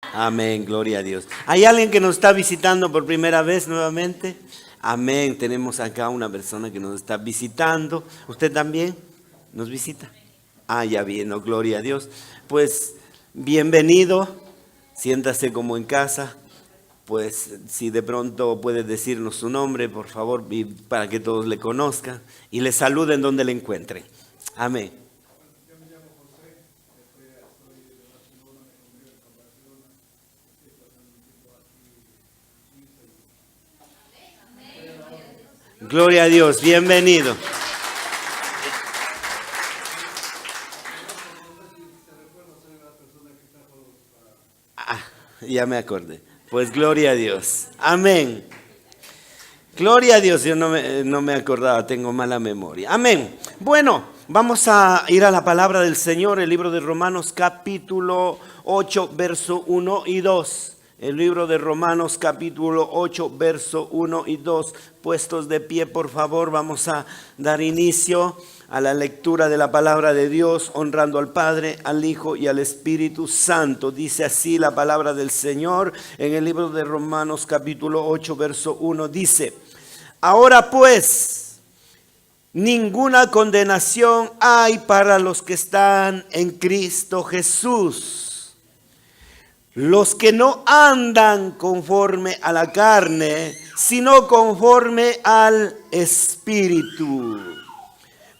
Amén, gloria a Dios. ¿Hay alguien que nos está visitando por primera vez nuevamente? Amén, tenemos acá una persona que nos está visitando. ¿Usted también nos visita? Ah, ya bien, oh, gloria a Dios. Pues bienvenido, siéntase como en casa. Pues si de pronto puede decirnos su nombre, por favor, para que todos le conozcan y le saluden donde le encuentren. Amén. Gloria a Dios, bienvenido. Ah, ya me acordé. Pues gloria a Dios. Amén. Gloria a Dios, yo no me acordaba, tengo mala memoria. Amén. Bueno, vamos a ir a la palabra del Señor, el libro de Romanos capítulo 8, verso 1 y 2. El libro de Romanos capítulo 8, verso 1 y 2. Puestos de pie, por favor, vamos a dar inicio a la lectura de la palabra de Dios, honrando al Padre, al Hijo y al Espíritu Santo. Dice así la palabra del Señor en el libro de Romanos capítulo 8, verso 1. Dice: ahora pues, ninguna condenación hay para los que están en Cristo Jesús. Los que no andan conforme a la carne, sino conforme al Espíritu.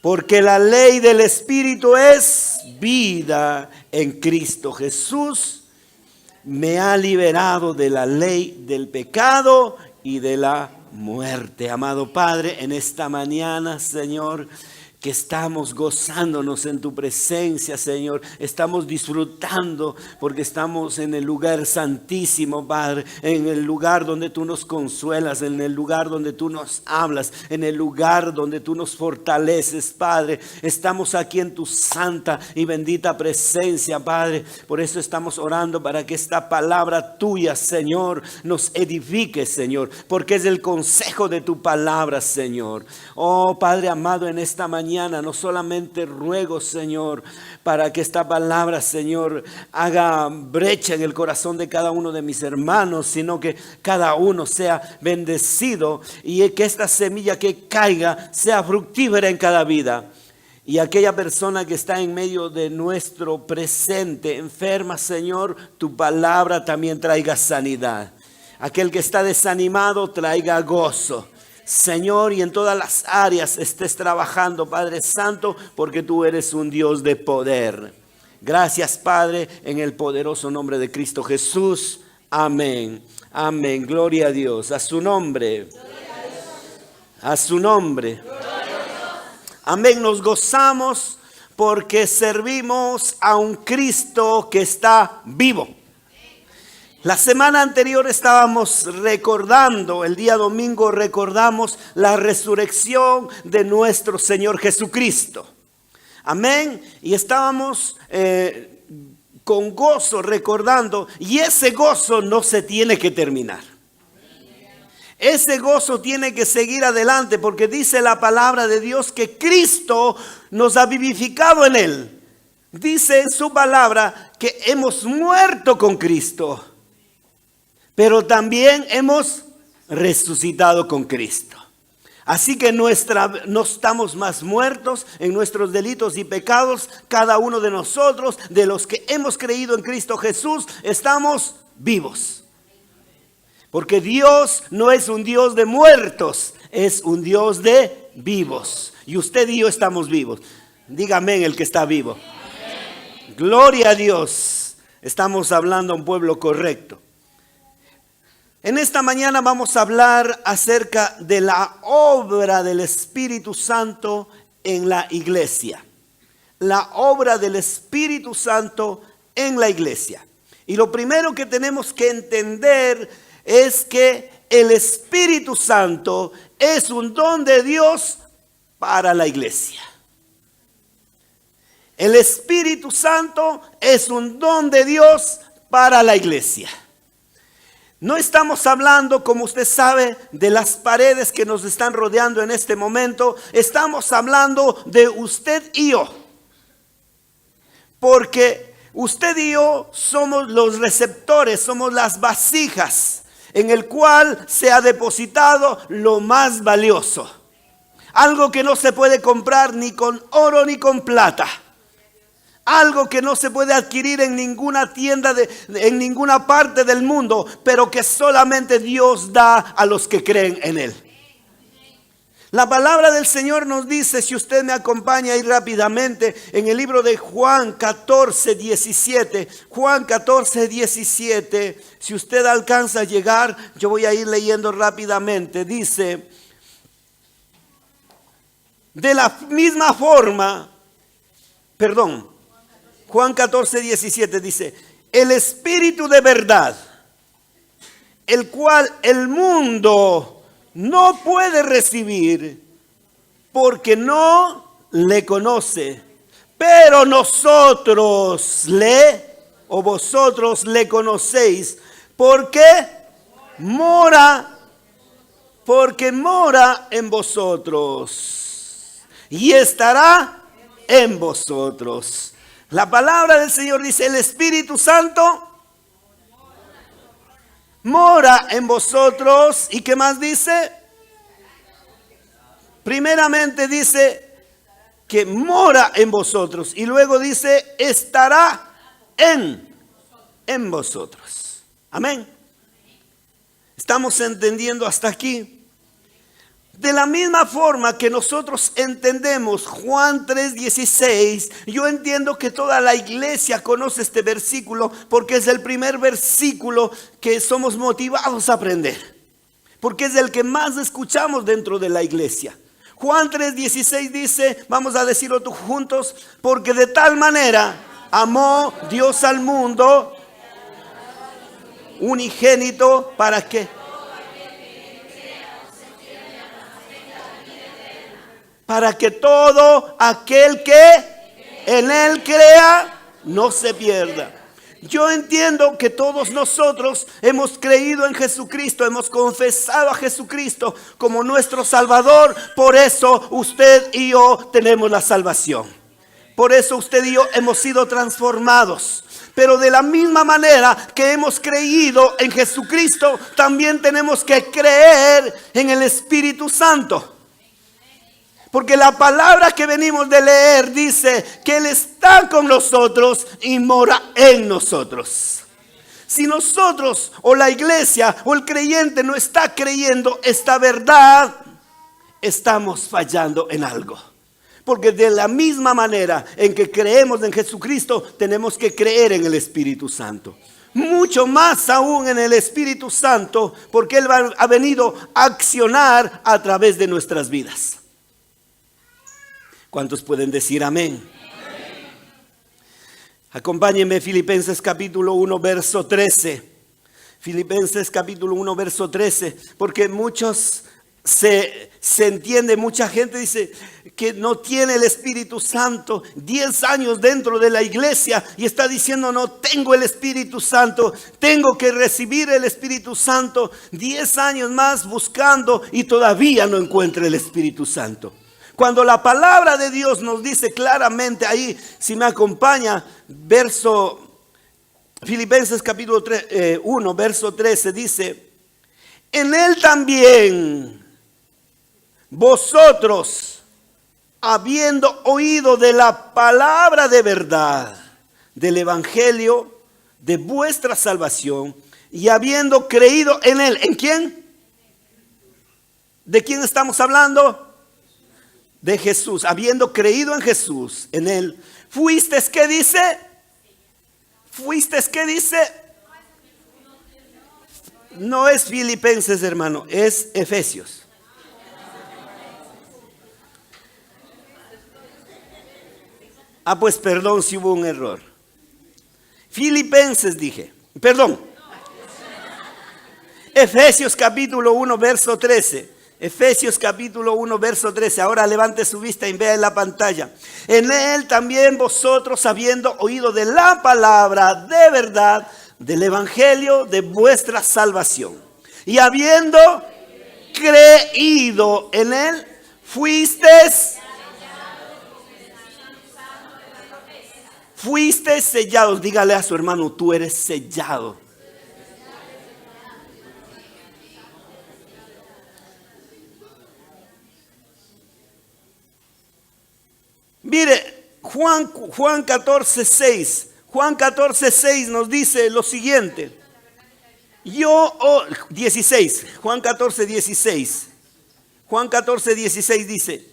Porque la ley del Espíritu es vida en Cristo Jesús. Me ha liberado de la ley del pecado y de la muerte. Amado Padre, en esta mañana, Señor, que estamos gozándonos en tu presencia, Señor. Estamos disfrutando porque estamos en el lugar santísimo, Padre. En el lugar donde tú nos consuelas, en el lugar donde tú nos hablas, en el lugar donde tú nos fortaleces, Padre. Estamos aquí en tu santa y bendita presencia, Padre. Por eso estamos orando para que esta palabra tuya, Señor, nos edifique, Señor. Porque es el consejo de tu palabra, Señor. Oh, Padre amado, en esta mañana no solamente ruego, Señor, para que esta palabra, Señor, haga brecha en el corazón de cada uno de mis hermanos, sino que cada uno sea bendecido y que esta semilla que caiga sea fructífera en cada vida. Y aquella persona que está en medio de nuestro presente enferma, Señor, tu palabra también traiga sanidad. Aquel que está desanimado traiga gozo, Señor, y en todas las áreas estés trabajando, Padre Santo, porque tú eres un Dios de poder. Gracias, Padre, en el poderoso nombre de Cristo Jesús. Amén. Amén. Gloria a Dios. A su nombre. A su nombre. Amén. Nos gozamos porque servimos a un Cristo que está vivo. La semana anterior estábamos recordando, el día domingo recordamos la resurrección de nuestro Señor Jesucristo. Amén. Y estábamos con gozo recordando, y ese gozo no se tiene que terminar. Ese gozo tiene que seguir adelante porque dice la palabra de Dios que Cristo nos ha vivificado en Él. Dice en su palabra que hemos muerto con Cristo, pero también hemos resucitado con Cristo. Así que no estamos más muertos en nuestros delitos y pecados. Cada uno de nosotros, de los que hemos creído en Cristo Jesús, estamos vivos. Porque Dios no es un Dios de muertos, es un Dios de vivos. Y usted y yo estamos vivos. Dígame el que está vivo. Amén. Gloria a Dios. Estamos hablando a un pueblo correcto. En esta mañana vamos a hablar acerca de la obra del Espíritu Santo en la iglesia. La obra del Espíritu Santo en la iglesia. Y lo primero que tenemos que entender es que el Espíritu Santo es un don de Dios para la iglesia. El Espíritu Santo es un don de Dios para la iglesia. No estamos hablando, como usted sabe, de las paredes que nos están rodeando en este momento. Estamos hablando de usted y yo. Porque usted y yo somos los receptores, somos las vasijas en el cual se ha depositado lo más valioso. Algo que no se puede comprar ni con oro ni con plata. Algo que no se puede adquirir en ninguna tienda, en ninguna parte del mundo, pero que solamente Dios da a los que creen en Él. La palabra del Señor nos dice, si usted me acompaña ahí rápidamente, en el libro de Juan 14, 17. Juan 14, 17. Si usted alcanza a llegar, yo voy a ir leyendo rápidamente. Dice, de la misma forma, Juan 14, 17 dice, el Espíritu de verdad, el cual el mundo no puede recibir porque no le conoce, pero vosotros le conocéis porque mora en vosotros y estará en vosotros. La palabra del Señor dice, el Espíritu Santo mora en vosotros. ¿Y qué más dice? Primeramente dice que mora en vosotros. Y luego dice, estará en vosotros. Amén. ¿Estamos entendiendo hasta aquí? De la misma forma que nosotros entendemos Juan 3:16, yo entiendo que toda la iglesia conoce este versículo porque es el primer versículo que somos motivados a aprender. Porque es el que más escuchamos dentro de la iglesia. Juan 3:16 dice, vamos a decirlo todos juntos, porque de tal manera amó Dios al mundo, unigénito, para que... para que todo aquel que en Él crea no se pierda. Yo entiendo que todos nosotros hemos creído en Jesucristo, hemos confesado a Jesucristo como nuestro Salvador. Por eso usted y yo tenemos la salvación. Por eso usted y yo hemos sido transformados. Pero de la misma manera que hemos creído en Jesucristo, también tenemos que creer en el Espíritu Santo. Porque la palabra que venimos de leer dice que Él está con nosotros y mora en nosotros. Si nosotros o la iglesia o el creyente no está creyendo esta verdad, estamos fallando en algo. Porque de la misma manera en que creemos en Jesucristo, tenemos que creer en el Espíritu Santo. Mucho más aún en el Espíritu Santo, porque Él ha venido a accionar a través de nuestras vidas. ¿Cuántos pueden decir amén? Amén. Acompáñenme, Filipenses capítulo 1, verso 13. Filipenses capítulo 1, verso 13. Porque muchos se entiende, mucha gente dice que no tiene el Espíritu Santo. 10 años dentro de la iglesia y está diciendo, no tengo el Espíritu Santo, tengo que recibir el Espíritu Santo. 10 años más buscando y todavía no encuentra el Espíritu Santo. Cuando la palabra de Dios nos dice claramente ahí, si me acompaña, Filipenses capítulo 1, verso 13, dice, en Él también vosotros, habiendo oído de la palabra de verdad, del evangelio de vuestra salvación, y habiendo creído en Él, ¿en quién? ¿De quién estamos hablando? De Jesús. Habiendo creído en Jesús, en Él, fuisteis, ¿qué dice? Fuisteis, ¿qué dice? No es Filipenses, hermano, es Efesios. Pues perdón si hubo un error. Filipenses dije, perdón. Efesios capítulo 1, verso 13. Efesios capítulo 1, verso 13. Ahora levante su vista y vea en la pantalla. En Él también vosotros, habiendo oído de la palabra de verdad, del evangelio de vuestra salvación, y habiendo creído en Él, fuisteis Fuiste sellados. Dígale a su hermano, tú eres sellado. Mire, Juan 14:6. Juan 14:6 nos dice lo siguiente. 16. Juan 14:16. Juan 14:16 dice: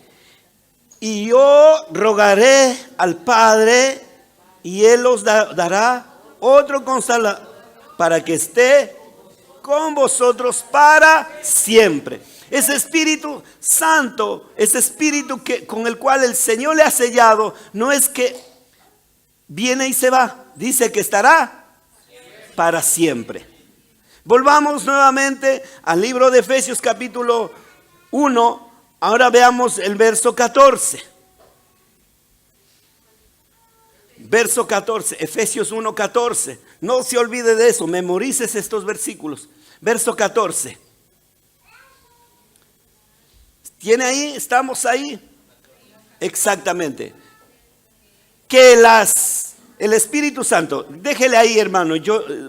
y yo rogaré al Padre, y Él os dará otro consolador para que esté con vosotros para siempre. Ese Espíritu Santo, ese Espíritu con el cual el Señor le ha sellado, no es que viene y se va, dice que estará para siempre. Volvamos nuevamente al libro de Efesios capítulo 1. Ahora veamos el verso 14. Verso 14, Efesios 1:14. No se olvide de eso, memorices estos versículos. Verso 14. ¿Tiene ahí? ¿Estamos ahí? Exactamente. Que el Espíritu Santo, déjele ahí, hermano.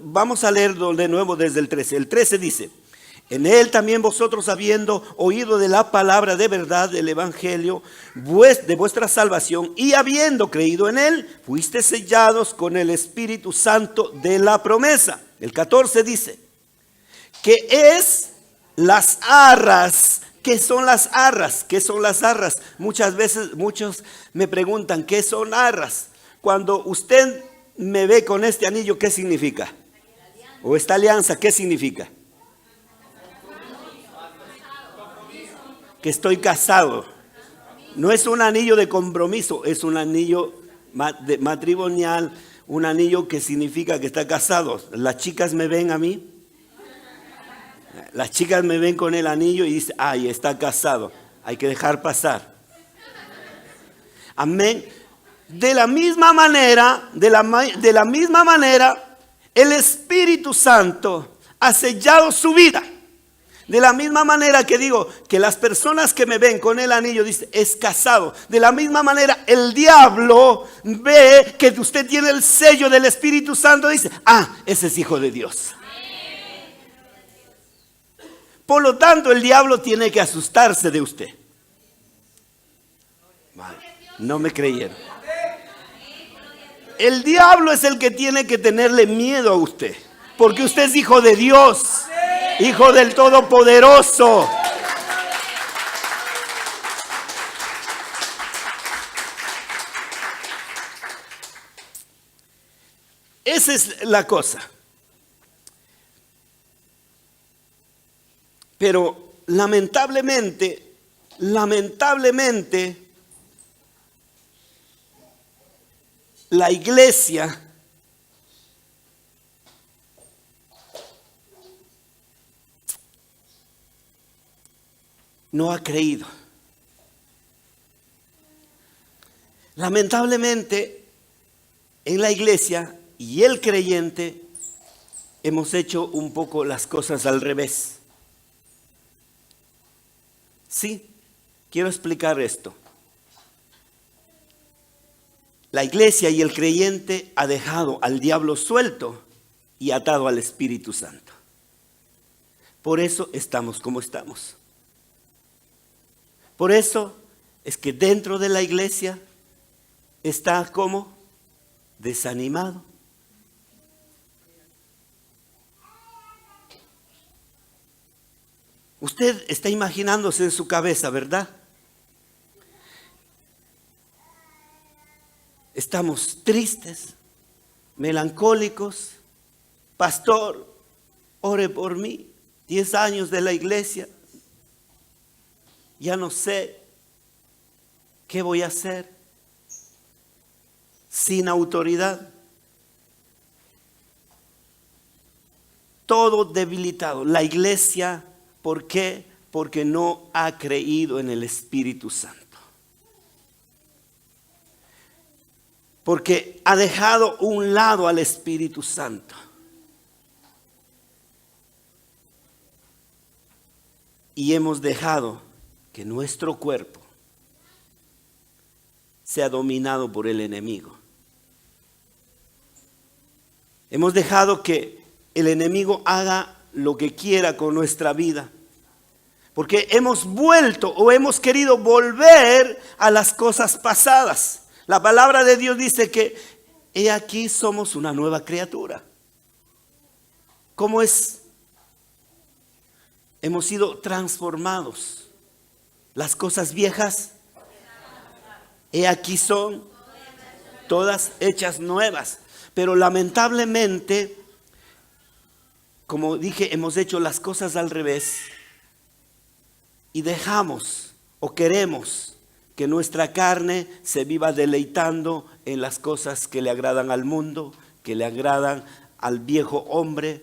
Vamos a leerlo de nuevo desde el 13. El 13 dice: en Él también vosotros, habiendo oído de la palabra de verdad del Evangelio de vuestra salvación, y habiendo creído en Él, fuiste sellados con el Espíritu Santo de la promesa. El 14 dice que es las arras. ¿Qué son las arras? ¿Qué son las arras? Muchas veces muchos me preguntan, ¿qué son arras? Cuando usted me ve con este anillo, ¿qué significa? O esta alianza, ¿qué significa? Que estoy casado. No es un anillo de compromiso, es un anillo matrimonial, un anillo que significa que está casado. Las chicas me ven a mí. Las chicas me ven con el anillo y dicen, ay, está casado. Hay que dejar pasar. Amén. De la misma manera, el Espíritu Santo ha sellado su vida. De la misma manera que digo que las personas que me ven con el anillo dicen, es casado. De la misma manera el diablo ve que usted tiene el sello del Espíritu Santo y dice, ese es hijo de Dios. Por lo tanto, el diablo tiene que asustarse de usted. No me creyeron. El diablo es el que tiene que tenerle miedo a usted, porque usted es hijo de Dios, hijo del Todopoderoso. Esa es la cosa. Pero lamentablemente, la iglesia no ha creído. Lamentablemente, en la iglesia y el creyente hemos hecho un poco las cosas al revés. Sí, quiero explicar esto. La iglesia y el creyente ha dejado al diablo suelto y atado al Espíritu Santo. Por eso estamos como estamos. Por eso es que dentro de la iglesia está como desanimado. Usted está imaginándose en su cabeza, ¿verdad? Estamos tristes, melancólicos. Pastor, ore por mí. 10 años de la iglesia. Ya no sé qué voy a hacer. Sin autoridad. Todo debilitado. La iglesia, ¿por qué? Porque no ha creído en el Espíritu Santo. Porque ha dejado a un lado al Espíritu Santo. Y hemos dejado que nuestro cuerpo sea dominado por el enemigo. Hemos dejado que el enemigo haga lo que quiera con nuestra vida. Porque hemos vuelto o hemos querido volver a las cosas pasadas. La palabra de Dios dice que he aquí somos una nueva criatura. ¿Cómo es? Hemos sido transformados. Las cosas viejas, he aquí son todas hechas nuevas. Pero lamentablemente, como dije, hemos hecho las cosas al revés. Y dejamos o queremos que nuestra carne se viva deleitando en las cosas que le agradan al mundo, que le agradan al viejo hombre.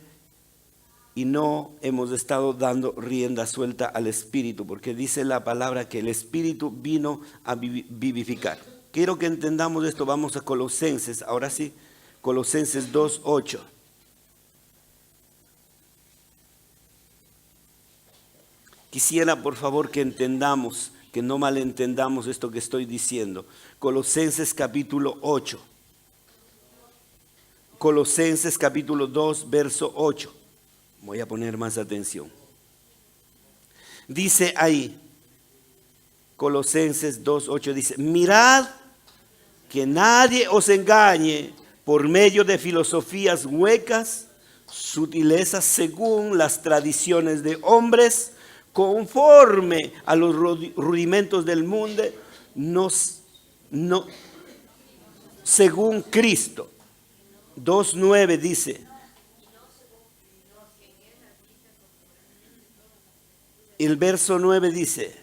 Y no hemos estado dando rienda suelta al Espíritu, porque dice la palabra que el Espíritu vino a vivificar. Quiero que entendamos esto. Vamos a Colosenses, ahora sí, Colosenses 2:8. Quisiera por favor que entendamos, que no malentendamos esto que estoy diciendo. Colosenses capítulo 8. Colosenses capítulo 2, verso 8. Voy a poner más atención. Dice ahí, Colosenses 2:8 dice: mirad que nadie os engañe por medio de filosofías huecas, sutilezas según las tradiciones de hombres, conforme a los rudimentos del mundo, no según Cristo. 2:9 dice. El verso 9 dice: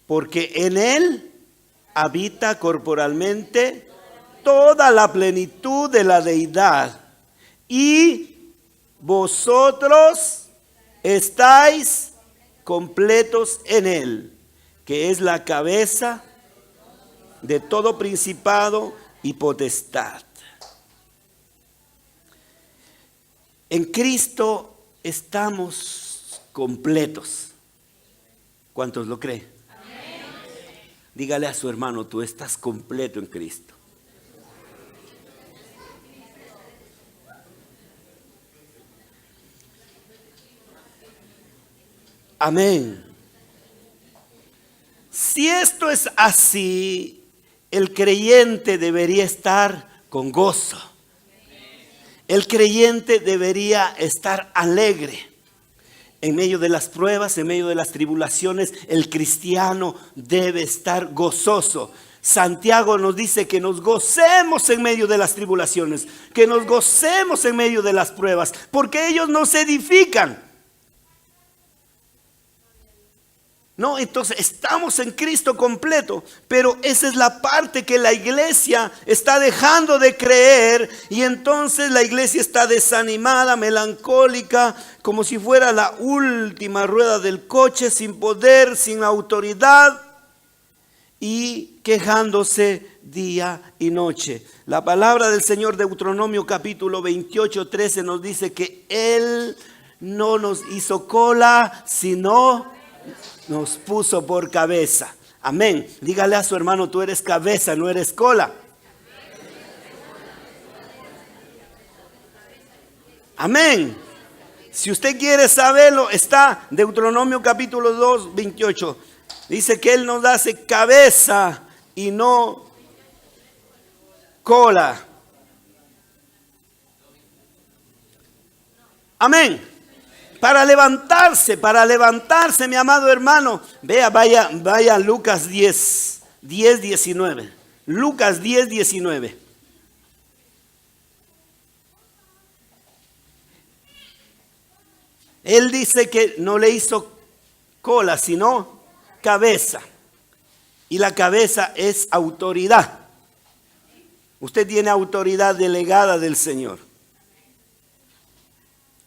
porque en Él habita corporalmente toda la plenitud de la deidad, y vosotros estáis completos en Él, que es la cabeza de todo principado y potestad. En Cristo estamos completos. ¿Cuántos lo creen? Amén. Dígale a su hermano: tú estás completo en Cristo. Amén. Si esto es así, el creyente debería estar con gozo. El creyente debería estar alegre. En medio de las pruebas, en medio de las tribulaciones, el cristiano debe estar gozoso. Santiago nos dice que nos gocemos en medio de las tribulaciones, que nos gocemos en medio de las pruebas, porque ellos nos edifican. No, entonces estamos en Cristo completo, pero esa es la parte que la iglesia está dejando de creer, y entonces la iglesia está desanimada, melancólica, como si fuera la última rueda del coche, sin poder, sin autoridad, y quejándose día y noche. La palabra del Señor, Deuteronomio capítulo 28, 13 nos dice que Él no nos hizo cola, sino nos puso por cabeza. Amén. Dígale a su hermano: tú eres cabeza, no eres cola. Amén. Si usted quiere saberlo, está Deuteronomio capítulo 2, 28. Dice que Él nos hace cabeza y no cola. Amén. Para levantarse, mi amado hermano. Vaya a Lucas 10, 19. Lucas 10, 19. Él dice que no le hizo cola, sino cabeza. Y la cabeza es autoridad. Usted tiene autoridad delegada del Señor.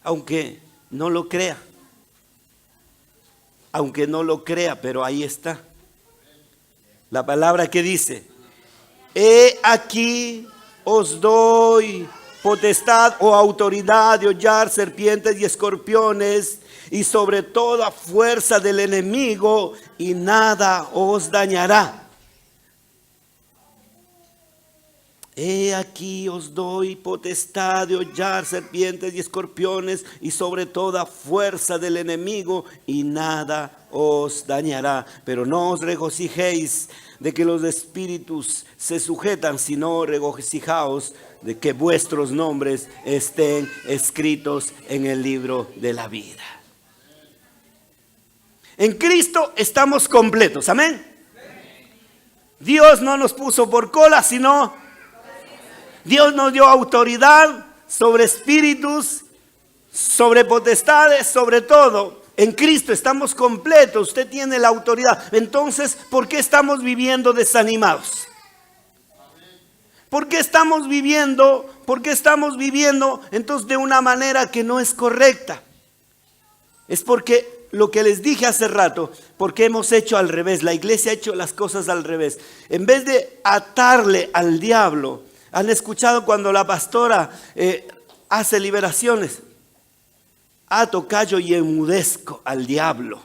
Aunque no lo crea. Aunque no lo crea, pero ahí está. La palabra que dice: he aquí os doy potestad o autoridad de hollar serpientes y escorpiones, y sobre toda fuerza del enemigo, y nada os dañará. He aquí os doy potestad de hollar serpientes y escorpiones y sobre toda fuerza del enemigo, y nada os dañará. Pero no os regocijéis de que los espíritus se sujetan, sino regocijaos de que vuestros nombres estén escritos en el libro de la vida. En Cristo estamos completos, amén. Dios no nos puso por cola, sino Dios nos dio autoridad sobre espíritus, sobre potestades, sobre todo. En Cristo estamos completos, usted tiene la autoridad. Entonces, ¿por qué estamos viviendo desanimados? ¿Por qué estamos viviendo entonces de una manera que no es correcta? Es porque lo que les dije hace rato, porque hemos hecho al revés. La iglesia ha hecho las cosas al revés. En vez de atarle al diablo, ¿han escuchado cuando la pastora hace liberaciones? Ato, callo y enmudezco al diablo.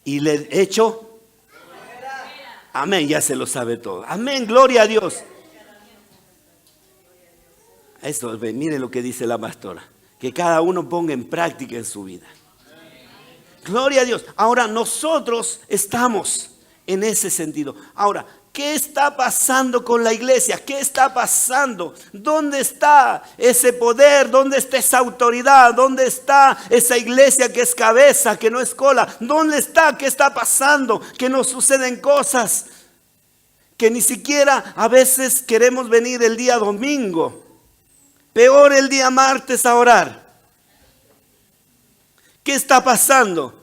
Y le echo. Amén, ya se lo sabe todo. Amén, gloria a Dios. Esto, mire lo que dice la pastora. Que cada uno ponga en práctica en su vida. Gloria a Dios. Ahora nosotros estamos en ese sentido. Ahora, ¿qué está pasando con la iglesia? ¿Qué está pasando? ¿Dónde está ese poder? ¿Dónde está esa autoridad? ¿Dónde está esa iglesia que es cabeza, que no es cola? ¿Dónde está? ¿Qué está pasando? Que nos suceden cosas que ni siquiera a veces queremos venir el día domingo. Peor el día martes a orar. ¿Qué está pasando?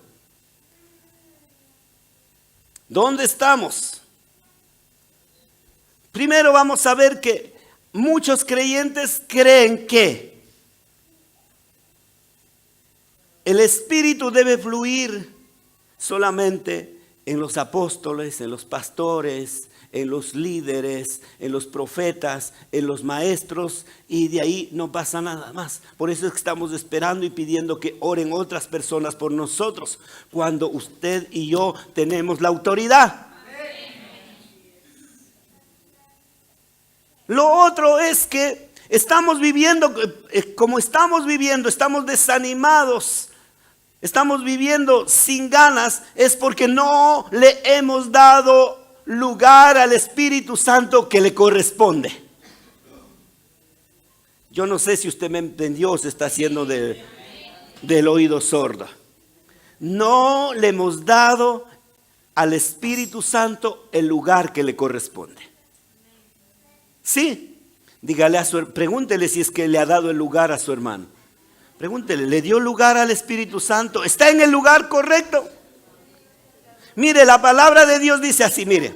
¿Dónde estamos? Primero vamos a ver que muchos creyentes creen que el Espíritu debe fluir solamente en los apóstoles, en los pastores, en los líderes, en los profetas, en los maestros, y de ahí no pasa nada más. Por eso es que estamos esperando y pidiendo que oren otras personas por nosotros, cuando usted y yo tenemos la autoridad. Lo otro es que estamos viviendo como estamos viviendo, estamos desanimados, estamos viviendo sin ganas, es porque no le hemos dado lugar al Espíritu Santo que le corresponde. Yo no sé si usted me entendió o se está haciendo del oído sordo. No le hemos dado al Espíritu Santo el lugar que le corresponde. Sí, dígale pregúntele si es que le ha dado el lugar a su hermano. Pregúntele, ¿le dio lugar al Espíritu Santo? ¿Está en el lugar correcto? Mire, la palabra de Dios dice así, mire.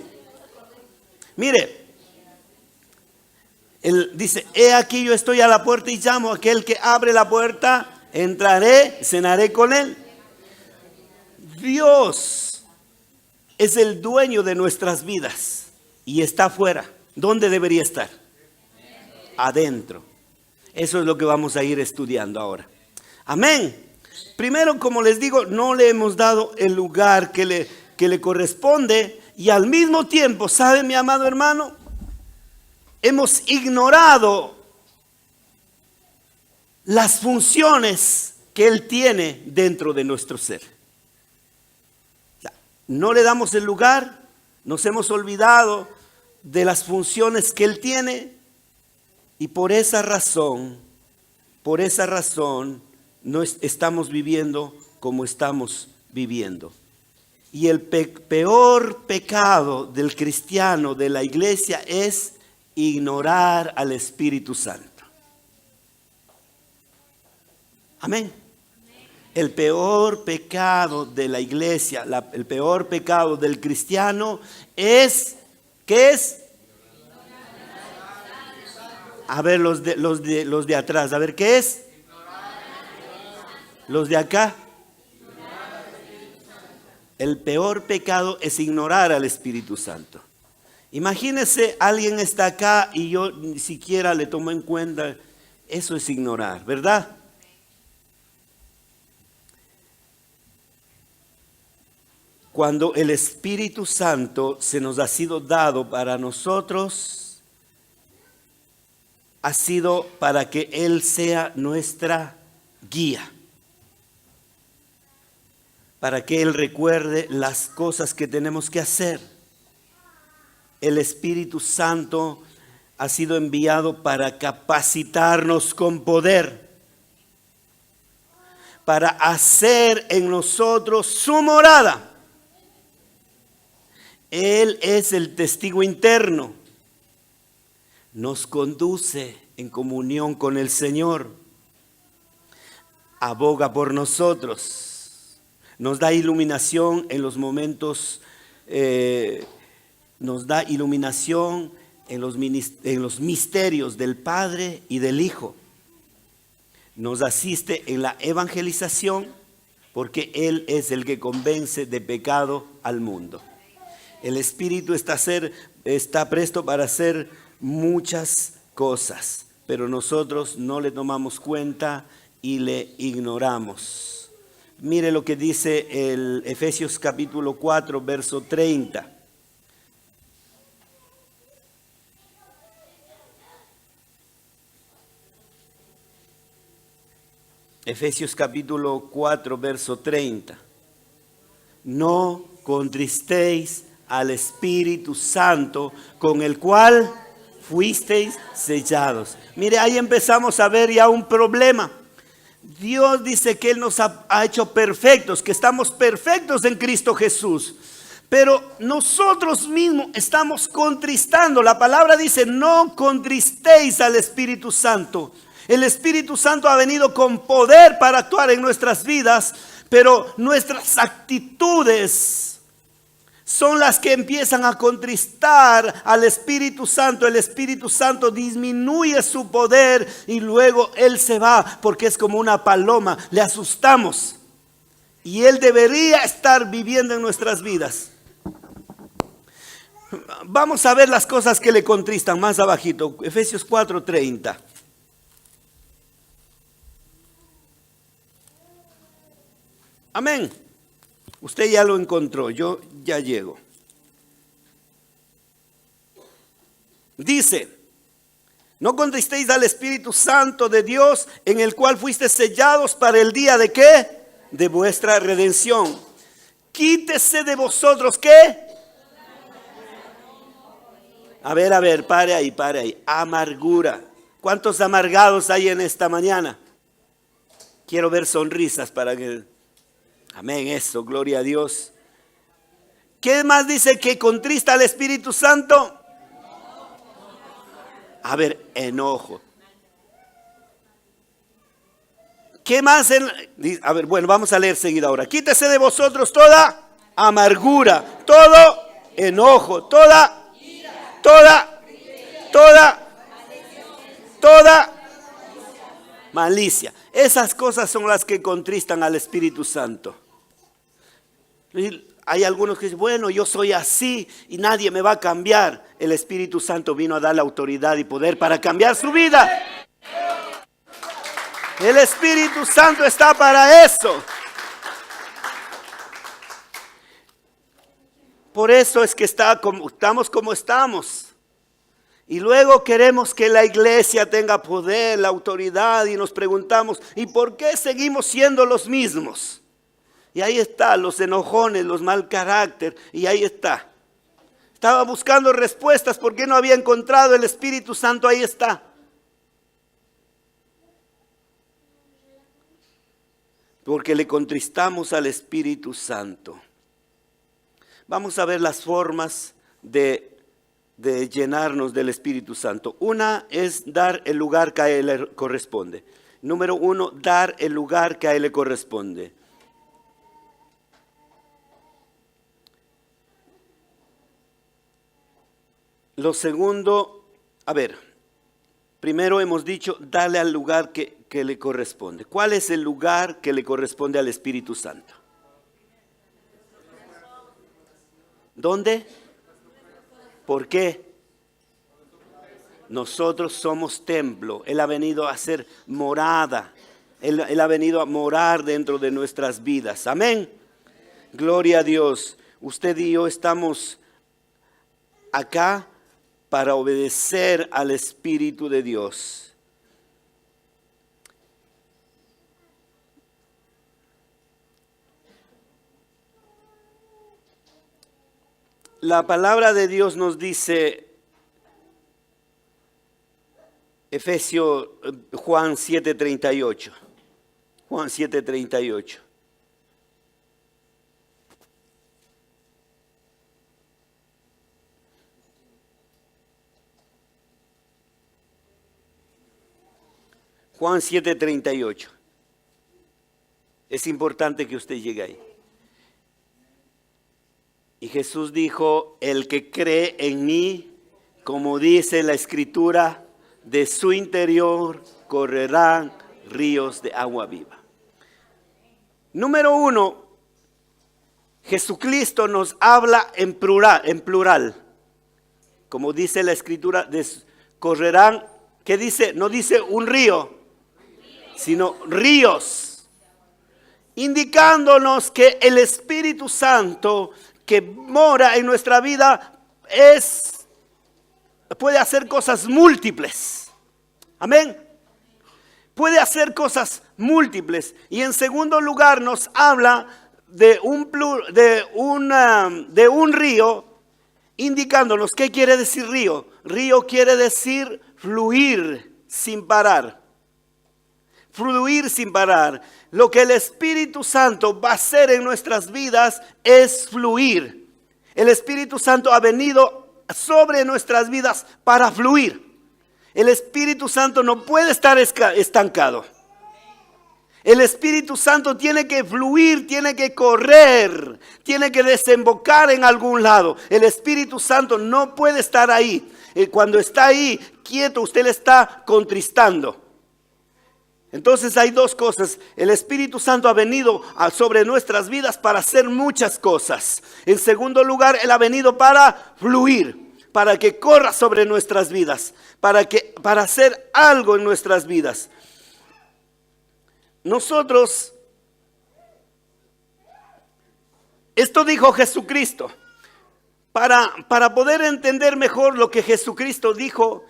Él dice, he aquí yo estoy a la puerta y llamo, aquel que abre la puerta, entraré, cenaré con él. Dios es el dueño de nuestras vidas y está afuera. ¿Dónde debería estar? Adentro. Eso es lo que vamos a ir estudiando ahora. Amén. Primero, como les digo, no le hemos dado el lugar que le corresponde, y al mismo tiempo, ¿sabe, mi amado hermano? Hemos ignorado las funciones que Él tiene dentro de nuestro ser. No le damos el lugar, nos hemos olvidado de las funciones que Él tiene, y por esa razón no estamos viviendo como estamos viviendo. Y el peor pecado del cristiano, de la iglesia, es ignorar al Espíritu Santo. Amén. El peor pecado de la iglesia, el peor pecado del cristiano es, ¿qué es? A ver, los de atrás, a ver, ¿qué es? Los de acá. El peor pecado es ignorar al Espíritu Santo. Imagínese, alguien está acá y yo ni siquiera le tomo en cuenta. Eso es ignorar, ¿verdad? Cuando el Espíritu Santo se nos ha sido dado para nosotros, ha sido para que Él sea nuestra guía, para que Él recuerde las cosas que tenemos que hacer. El Espíritu Santo ha sido enviado para capacitarnos con poder, para hacer en nosotros su morada. Él es el testigo interno. Nos conduce en comunión con el Señor. Aboga por nosotros. Nos da iluminación en los momentos, nos da iluminación en los misterios del Padre y del Hijo. Nos asiste en la evangelización porque Él es el que convence de pecado al mundo. El Espíritu está presto para hacer muchas cosas, pero nosotros no le tomamos cuenta y le ignoramos. Mire lo que dice el Efesios capítulo 4, verso 30. Efesios capítulo 4, verso 30. No contristéis al Espíritu Santo, con el cual fuisteis sellados. Mire, ahí empezamos a ver ya un problema. Dios dice que Él nos ha hecho perfectos, que estamos perfectos en Cristo Jesús. Pero nosotros mismos estamos contristando. La palabra dice, no contristéis al Espíritu Santo. El Espíritu Santo ha venido con poder para actuar en nuestras vidas, pero nuestras actitudes son las que empiezan a contristar al Espíritu Santo. El Espíritu Santo disminuye su poder y luego Él se va porque es como una paloma, le asustamos. Y Él debería estar viviendo en nuestras vidas. Vamos a ver las cosas que le contristan más abajito. Efesios 4:30. Amén. Usted ya lo encontró, yo ya llego. Dice, no contristéis al Espíritu Santo de Dios, en el cual fuiste sellados para el día de ¿qué? De vuestra redención. Quítese de vosotros ¿qué? A ver, pare ahí. Amargura. ¿Cuántos amargados hay en esta mañana? Quiero ver sonrisas para que... Amén, eso, gloria a Dios. ¿Qué más dice que contrista al Espíritu Santo? A ver, enojo. ¿Qué más? A ver, bueno, vamos a leer seguida ahora. Quítese de vosotros toda amargura, todo enojo, toda malicia. Esas cosas son las que contristan al Espíritu Santo. Y hay algunos que dicen, bueno, yo soy así y nadie me va a cambiar. El Espíritu Santo vino a dar la autoridad y poder para cambiar su vida. El Espíritu Santo está para eso. Por eso es que estamos como estamos. Y luego queremos que la iglesia tenga poder, la autoridad, y nos preguntamos, ¿y por qué seguimos siendo los mismos? Y ahí está, los enojones, los mal carácter, y ahí está. Estaba buscando respuestas porque no había encontrado el Espíritu Santo, ahí está. Porque le contristamos al Espíritu Santo. Vamos a ver las formas de llenarnos del Espíritu Santo. Una es dar el lugar que a Él le corresponde. Número 1, dar el lugar que a Él le corresponde. Lo segundo, primero hemos dicho darle al lugar que le corresponde. ¿Cuál es el lugar que le corresponde al Espíritu Santo? ¿Dónde? ¿Por qué? Nosotros somos templo. Él ha venido a ser morada. Él ha venido a morar dentro de nuestras vidas. Amén. Gloria a Dios. Usted y yo estamos acá para obedecer al Espíritu de Dios. La palabra de Dios nos dice, Juan 7:38. Juan 7:38. Juan 7:38. Es importante que usted llegue ahí. Y Jesús dijo, el que cree en mí, como dice la Escritura, de su interior correrán ríos de agua viva. Número uno, Jesucristo nos habla en plural. Como dice la Escritura, correrán, ¿qué dice? No dice un río, sino ríos. Indicándonos que el Espíritu Santo que mora en nuestra vida puede hacer cosas múltiples. Amén. Puede hacer cosas múltiples. Y en segundo lugar nos habla de un río, indicándonos qué quiere decir río. Río quiere decir fluir sin parar. Fluir sin parar. Lo que el Espíritu Santo va a hacer en nuestras vidas es fluir. El Espíritu Santo ha venido sobre nuestras vidas para fluir. El Espíritu Santo no puede estar estancado. El Espíritu Santo tiene que fluir, tiene que correr, tiene que desembocar en algún lado. El Espíritu Santo no puede estar ahí. Cuando está ahí quieto, usted le está contristando. Entonces hay dos cosas. El Espíritu Santo ha venido sobre nuestras vidas para hacer muchas cosas. En segundo lugar, Él ha venido para fluir, para que corra sobre nuestras vidas, para hacer algo en nuestras vidas. Nosotros, esto dijo Jesucristo. Para poder entender mejor lo que Jesucristo dijo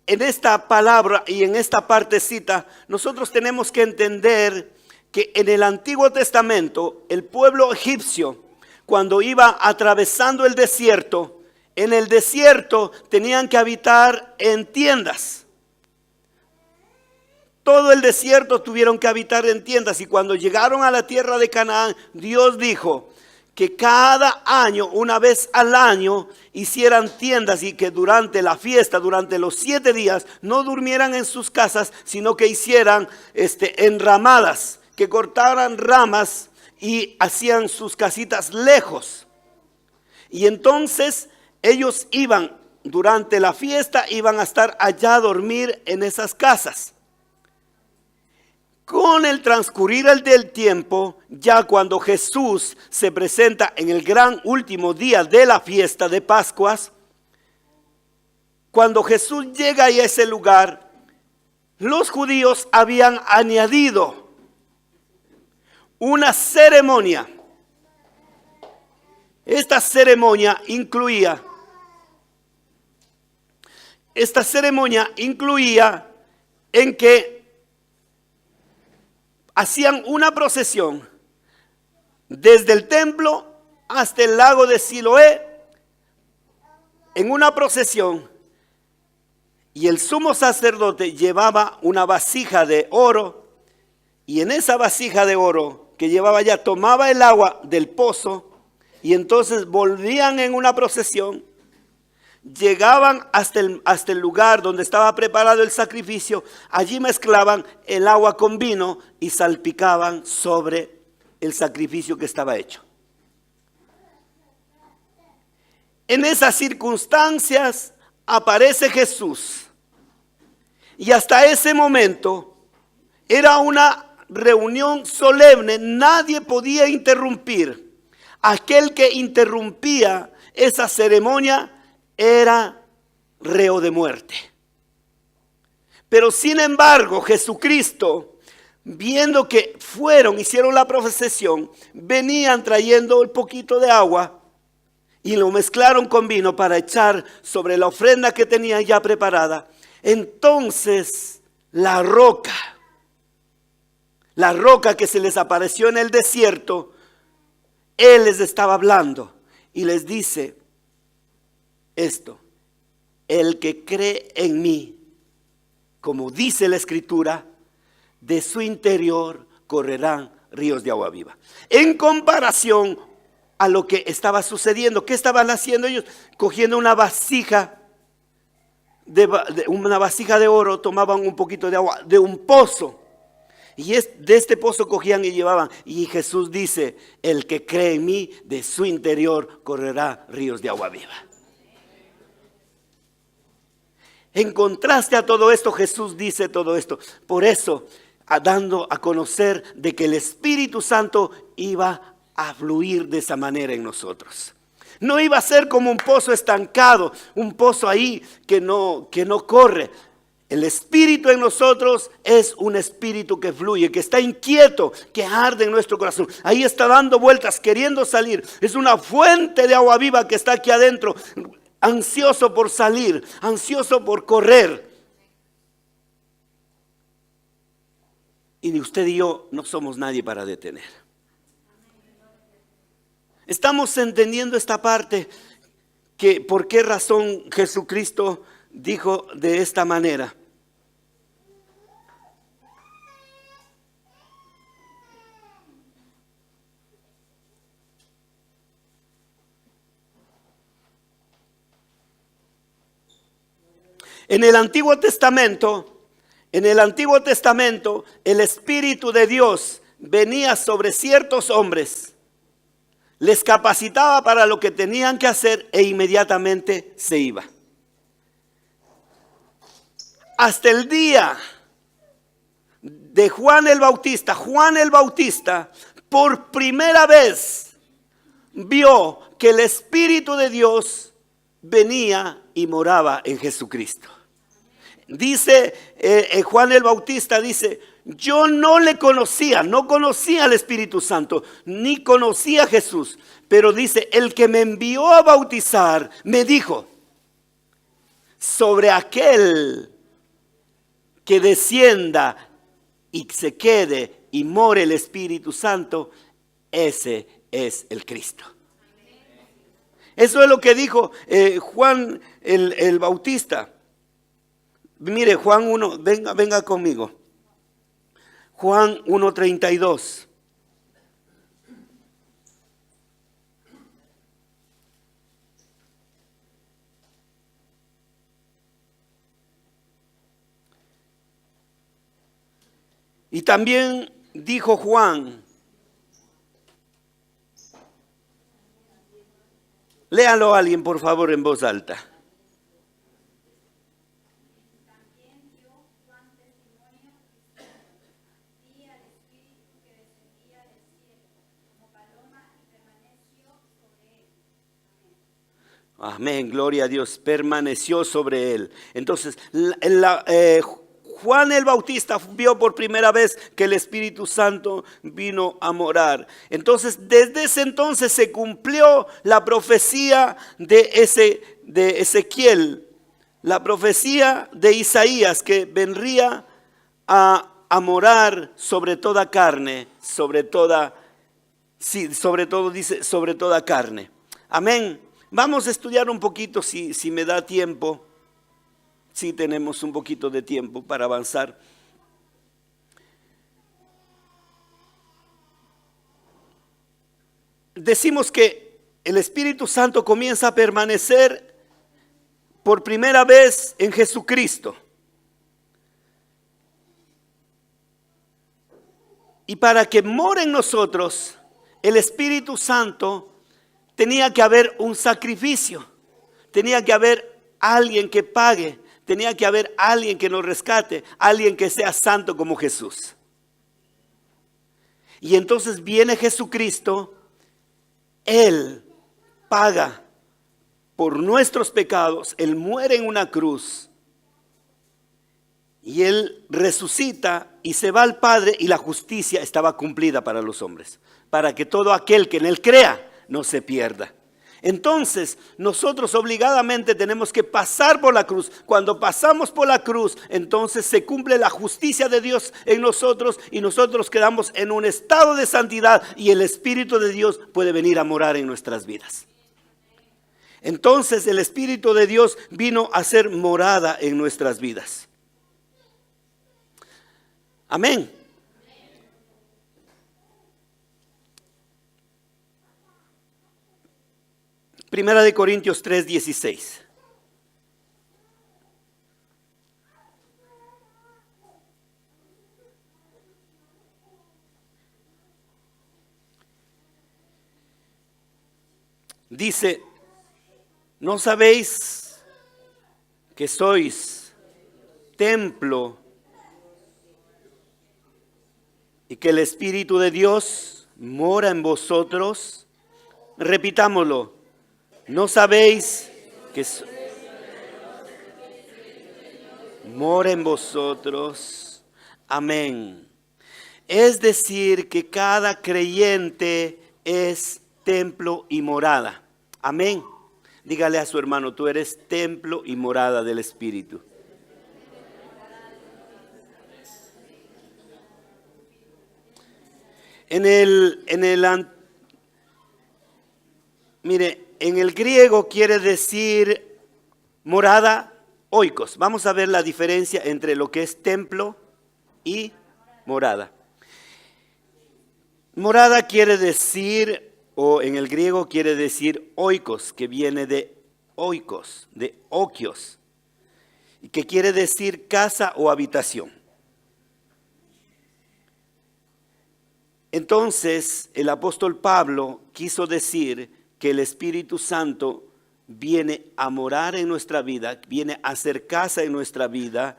en esta palabra y en esta partecita, nosotros tenemos que entender que en el Antiguo Testamento, el pueblo egipcio, cuando iba atravesando el desierto, en el desierto tenían que habitar en tiendas. Todo el desierto tuvieron que habitar en tiendas, y cuando llegaron a la tierra de Canaán, Dios dijo que cada año, una vez al año, hicieran tiendas, y que durante la fiesta, durante los 7 días, no durmieran en sus casas, sino que hicieran enramadas, que cortaran ramas y hacían sus casitas lejos. Y entonces ellos iban, durante la fiesta, iban a estar allá a dormir en esas casas. Con el transcurrir del tiempo, ya cuando Jesús se presenta en el gran último día de la fiesta de Pascuas, cuando Jesús llega a ese lugar, los judíos habían añadido una ceremonia. Esta ceremonia incluía en que hacían una procesión desde el templo hasta el lago de Siloé, en una procesión, y el sumo sacerdote llevaba una vasija de oro, y en esa vasija de oro que llevaba ya tomaba el agua del pozo, y entonces volvían en una procesión. Llegaban hasta el lugar donde estaba preparado el sacrificio. Allí mezclaban el agua con vino y salpicaban sobre el sacrificio que estaba hecho. En esas circunstancias aparece Jesús. Y hasta ese momento era una reunión solemne. Nadie podía interrumpir. Aquel que interrumpía esa ceremonia era reo de muerte. Pero sin embargo, Jesucristo, viendo que hicieron la procesión, venían trayendo el poquito de agua, y lo mezclaron con vino para echar sobre la ofrenda que tenían ya preparada. Entonces la roca que se les apareció en el desierto, Él les estaba hablando y les dice esto: el que cree en mí, como dice la Escritura, de su interior correrán ríos de agua viva. En comparación a lo que estaba sucediendo, ¿qué estaban haciendo ellos? Cogiendo una vasija de oro, tomaban un poquito de agua de un pozo, y de este pozo cogían y llevaban. Y Jesús dice: el que cree en mí, de su interior correrá ríos de agua viva. En contraste a todo esto, Jesús dice todo esto. Por eso, dando a conocer de que el Espíritu Santo iba a fluir de esa manera en nosotros. No iba a ser como un pozo estancado, un pozo ahí que no corre. El Espíritu en nosotros es un espíritu que fluye, que está inquieto, que arde en nuestro corazón. Ahí está dando vueltas, queriendo salir. Es una fuente de agua viva que está aquí adentro, ansioso por salir, ansioso por correr. Y ni usted y yo no somos nadie para detener. Estamos entendiendo esta parte, que por qué razón Jesucristo dijo de esta manera. En el Antiguo Testamento, el Espíritu de Dios venía sobre ciertos hombres, les capacitaba para lo que tenían que hacer e inmediatamente se iba. Hasta el día de Juan el Bautista, por primera vez vio que el Espíritu de Dios venía y moraba en Jesucristo. Dice Juan el Bautista, dice: yo no le conocía, no conocía al Espíritu Santo, ni conocía a Jesús. Pero dice: el que me envió a bautizar me dijo: sobre aquel que descienda y se quede y more el Espíritu Santo, ese es el Cristo. Eso es lo que dijo Juan el Bautista. Mire, Juan 1, venga conmigo. Juan 1:32. Y también dijo Juan, léalo alguien por favor en voz alta. Amén, gloria a Dios, permaneció sobre él. Entonces, Juan el Bautista vio por primera vez que el Espíritu Santo vino a morar. Entonces, desde ese entonces se cumplió la profecía de Ezequiel, la profecía de Isaías, que vendría a morar sobre toda carne, sobre todo dice sobre toda carne. Amén. Vamos a estudiar un poquito, si me da tiempo. Sí, tenemos un poquito de tiempo para avanzar. Decimos que el Espíritu Santo comienza a permanecer por primera vez en Jesucristo. Y para que more en nosotros el Espíritu Santo, tenía que haber un sacrificio, tenía que haber alguien que pague, tenía que haber alguien que nos rescate, alguien que sea santo como Jesús. Y entonces viene Jesucristo, Él paga por nuestros pecados, Él muere en una cruz y Él resucita y se va al Padre, y la justicia estaba cumplida para los hombres, para que todo aquel que en Él crea no se pierda. Entonces, nosotros obligadamente tenemos que pasar por la cruz. Cuando pasamos por la cruz, entonces se cumple la justicia de Dios en nosotros y nosotros quedamos en un estado de santidad y el Espíritu de Dios puede venir a morar en nuestras vidas. Entonces, el Espíritu de Dios vino a ser morada en nuestras vidas. Amén. Primera de Corintios 3:16. Dice, ¿no sabéis que sois templo y que el Espíritu de Dios mora en vosotros? Repitámoslo. ¿No sabéis que mora en vosotros? Amén. Es decir, que cada creyente es templo y morada. Amén. Dígale a su hermano, tú eres templo y morada del Espíritu. Mire, en el griego quiere decir morada, oikos. Vamos a ver la diferencia entre lo que es templo y morada. Morada quiere decir, o en el griego quiere decir oikos, que viene de oikos, de okios, y que quiere decir casa o habitación. Entonces, el apóstol Pablo quiso decir que el Espíritu Santo viene a morar en nuestra vida, viene a hacer casa en nuestra vida.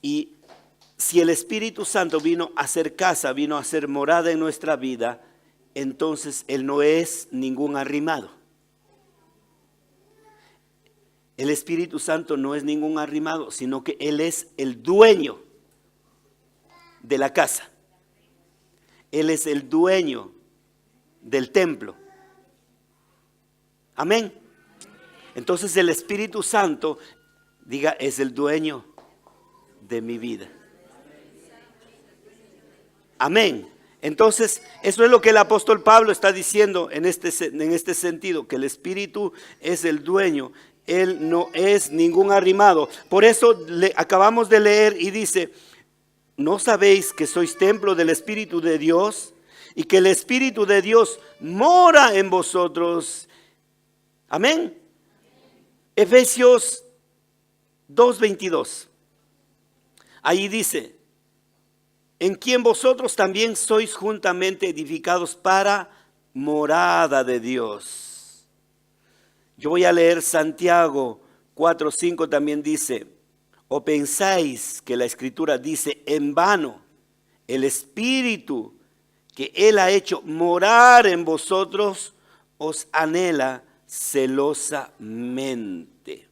Y si el Espíritu Santo vino a hacer casa, vino a hacer morada en nuestra vida, entonces Él no es ningún arrimado. El Espíritu Santo no es ningún arrimado, sino que Él es el dueño de la casa. Él es el dueño del templo. Amén. Entonces el Espíritu Santo, diga, es el dueño de mi vida. Amén. Entonces, eso es lo que el apóstol Pablo está diciendo en este sentido, que el Espíritu es el dueño. Él no es ningún arrimado. Por eso acabamos de leer y dice, ¿no sabéis que sois templo del Espíritu de Dios y que el Espíritu de Dios mora en vosotros? Amén. Efesios 2:22. Ahí dice, en quien vosotros también sois juntamente edificados para morada de Dios. Yo voy a leer Santiago 4:5, también dice, ¿o pensáis que la Escritura dice en vano el Espíritu que Él ha hecho morar en vosotros os anhela celosamente?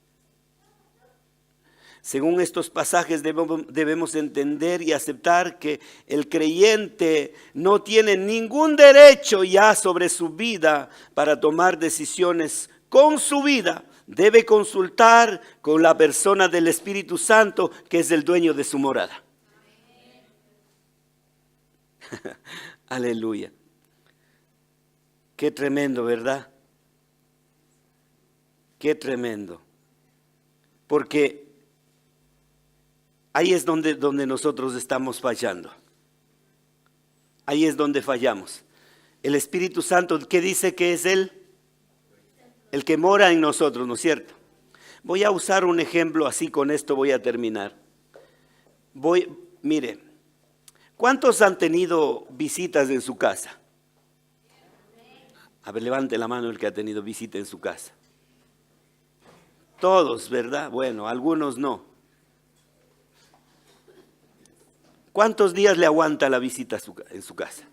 Según estos pasajes debemos entender y aceptar que el creyente no tiene ningún derecho ya sobre su vida para tomar decisiones con su vida. Debe consultar con la persona del Espíritu Santo, que es el dueño de su morada. Aleluya. Qué tremendo, ¿verdad? Qué tremendo. Porque ahí es donde nosotros estamos fallando. Ahí es donde fallamos. El Espíritu Santo, ¿qué dice que es Él? El que mora en nosotros, ¿no es cierto? Voy a usar un ejemplo, así con esto voy a terminar. Mire, ¿cuántos han tenido visitas en su casa? A ver, levante la mano el que ha tenido visita en su casa. Todos, ¿verdad? Bueno, algunos no. ¿Cuántos días le aguanta la visita en su casa?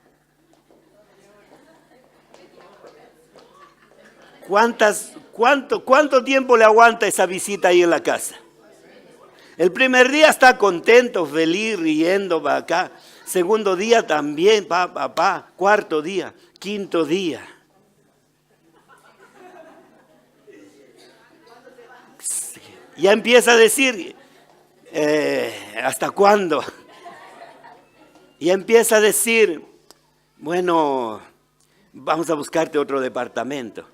¿Cuánto tiempo le aguanta esa visita ahí en la casa? El primer día está contento, feliz, riendo, va acá. Segundo día también, Cuarto día, quinto día. Ya empieza a decir, ¿hasta cuándo? Ya empieza a decir, bueno, vamos a buscarte otro departamento.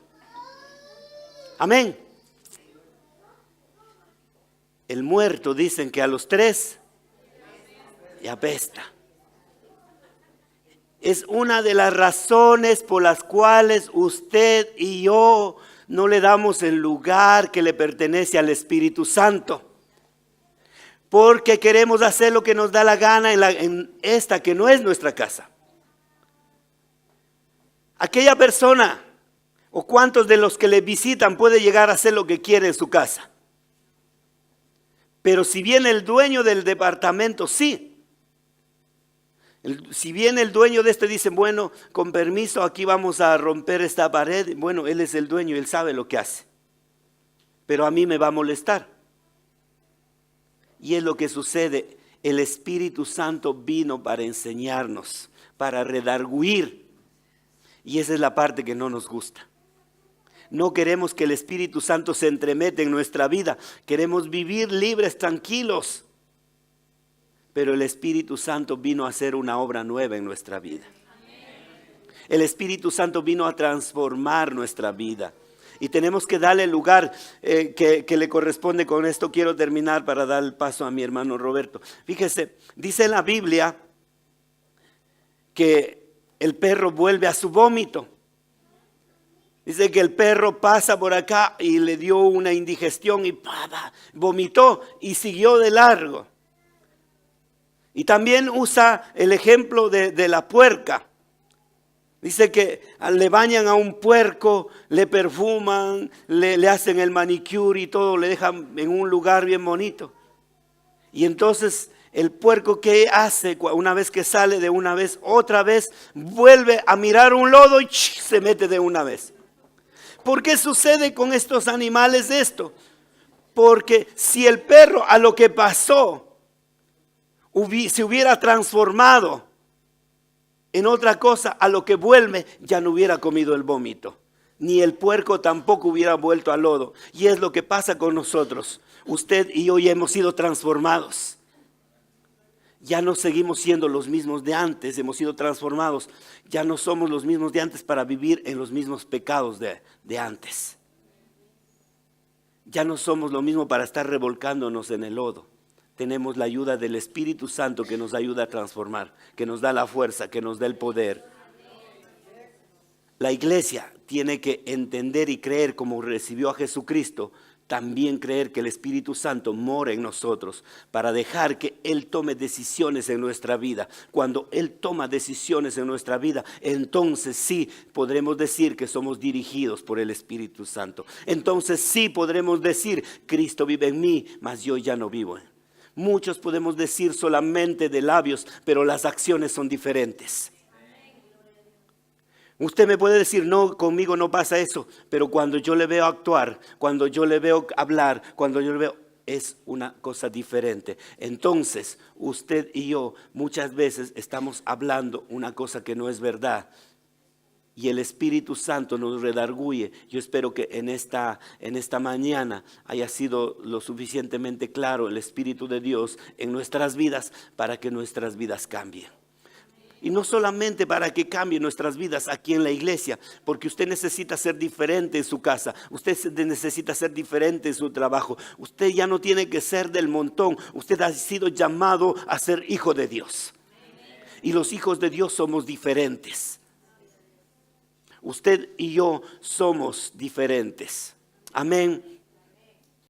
Amén. El muerto dicen que a los 3 y apesta. Es una de las razones por las cuales usted y yo no le damos el lugar que le pertenece al Espíritu Santo. Porque queremos hacer lo que nos da la gana en esta que no es nuestra casa. Aquella persona o cuántos de los que le visitan puede llegar a hacer lo que quiere en su casa. Pero si viene el dueño del departamento, sí. Si viene el dueño de dicen, bueno, con permiso, aquí vamos a romper esta pared. Bueno, él es el dueño, él sabe lo que hace. Pero a mí me va a molestar. Y es lo que sucede. El Espíritu Santo vino para enseñarnos, para redarguir. Y esa es la parte que no nos gusta. No queremos que el Espíritu Santo se entremete en nuestra vida. Queremos vivir libres, tranquilos. Pero el Espíritu Santo vino a hacer una obra nueva en nuestra vida. El Espíritu Santo vino a transformar nuestra vida. Y tenemos que darle el lugar que le corresponde. Con esto quiero terminar para dar el paso a mi hermano Roberto. Fíjese, dice en la Biblia que el perro vuelve a su vómito. Dice que el perro pasa por acá y le dio una indigestión y vomitó y siguió de largo. Y también usa el ejemplo de la puerca. Dice que le bañan a un puerco, le perfuman, le hacen el manicure y todo, le dejan en un lugar bien bonito. Y entonces el puerco, ¿qué hace? Una vez que sale de una vez, otra vez vuelve a mirar un lodo y se mete de una vez. ¿Por qué sucede con estos animales esto? Porque si el perro a lo que pasó se hubiera transformado en otra cosa, a lo que vuelve, ya no hubiera comido el vómito. Ni el puerco tampoco hubiera vuelto al lodo. Y es lo que pasa con nosotros. Usted y yo ya hemos sido transformados. Ya no seguimos siendo los mismos de antes, hemos sido transformados. Ya no somos los mismos de antes para vivir en los mismos pecados de antes. Ya no somos lo mismo para estar revolcándonos en el lodo. Tenemos la ayuda del Espíritu Santo que nos ayuda a transformar, que nos da la fuerza, que nos da el poder. La iglesia tiene que entender y creer, como recibió a Jesucristo, también creer que el Espíritu Santo mora en nosotros para dejar que Él tome decisiones en nuestra vida. Cuando Él toma decisiones en nuestra vida, entonces sí podremos decir que somos dirigidos por el Espíritu Santo. Entonces sí podremos decir, Cristo vive en mí, mas yo ya no vivo. Muchos podemos decir solamente de labios, pero las acciones son diferentes. Usted me puede decir, no, conmigo no pasa eso, pero cuando yo le veo actuar, cuando yo le veo hablar, cuando yo le veo, es una cosa diferente. Entonces, usted y yo muchas veces estamos hablando una cosa que no es verdad. Y el Espíritu Santo nos redarguye. Yo espero que en esta mañana haya sido lo suficientemente claro el Espíritu de Dios en nuestras vidas para que nuestras vidas cambien. Y no solamente para que cambien nuestras vidas aquí en la iglesia, porque usted necesita ser diferente en su casa, usted necesita ser diferente en su trabajo. Usted ya no tiene que ser del montón, usted ha sido llamado a ser hijo de Dios. Y los hijos de Dios somos diferentes. Usted y yo somos diferentes. Amén.